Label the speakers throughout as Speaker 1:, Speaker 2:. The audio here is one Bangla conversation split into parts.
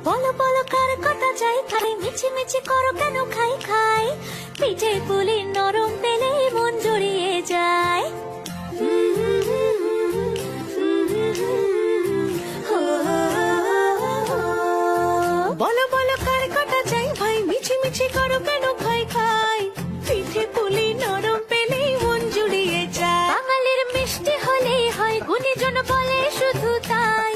Speaker 1: বলো বলো কার কটা চাই খাই, মিছি মিছি করো কেন খাই খাই, পিঠে পুলি নরম পেলে মন জড়িয়ে যায়। বলো বলো কার কটা চাই ভাই, মিছি মিছি করো কেন খাই খাই, পিঠে পুলি নরম পেলে মন জুড়িয়ে যায়। বাঙালির মিষ্টি হলেই হয়, গুণীজন বলে শুধু তাই,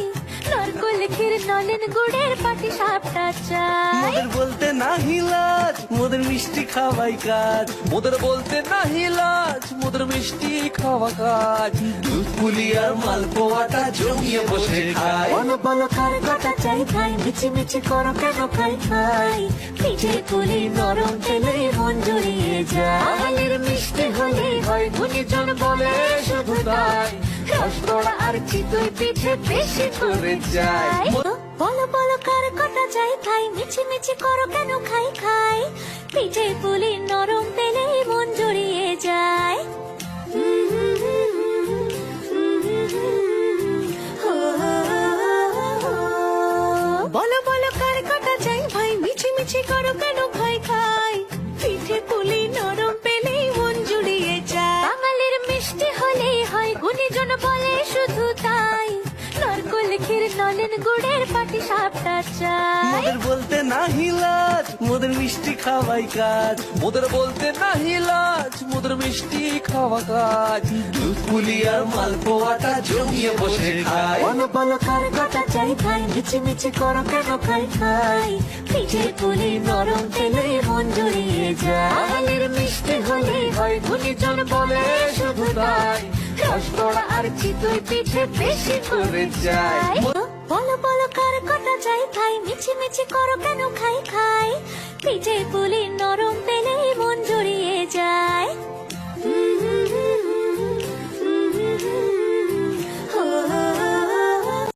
Speaker 1: নারকোল ক্ষীর নলেন গুড়ের পাটি সাপটা চাই।
Speaker 2: মোদের বলতে নাহি লাজ, মোদের মিষ্টি খাওয়াই কাজ। মোদের বলতে নাহি লাজ, মোদের মিষ্টি খাওয়া কাজ। দুধ পুলি আর মালপোয়াটা জমিয়ে বসে খায়।
Speaker 1: বলো বলো কার কটা চাই ভাই, মিছি মিছি করো কেন খাই খাই, পিঠে পুলি নরম পেলে মন জড়িয়ে যায়। বাঙালির মিষ্টি হলেই হয়, গুণীজন বলে শুধু তাই, রসগোল্লা আর চিতই পিঠে বেশি করে যায়। বলো বলো কার কটা চাই খাই, মিছি মিছি করো কেন খাই খাই, পিঠে পুলি নরম পেলে মন জড়িয়ে যায়। বলো বলো কার কটা চাই ভাই, মিছি মিছি করো কেন খাই খাই, পিঠে পুলি নরম পেলে মন জুড়িয়ে যায়। বাঙালির মিষ্টি হলেই হয়, গুণীজন বলে শুধু তাই, নারকোল ক্ষীর নলেন গুড়ের পাটি সাপটা চাই।
Speaker 2: মোদের বলতে নাহি লাজ, মোদের মিষ্টি খাওয়াই কাজ। মোদের বলতে নাহি লাজ, মোদের মিষ্টি খাওয়া কাজ। দুধ পুলি আর মালপোয়াটা জমিয়ে বসে খায়।
Speaker 1: বলো বলো কার কটা চাই ভাই, মিছি মিছি করো কেন খাই খাই, পিঠে পুলি নরম পেলে মন জড়িয়ে যায়। বাঙালির মিষ্টি হলেই হয়, গুণীজন বলে শুধু তাই, রসগোল্লা আর চিতই পিঠে বেশি করে যায়। বলো বলো কার কটা চাই ভাই, মিছি মিছি করো কেন খাই খাই,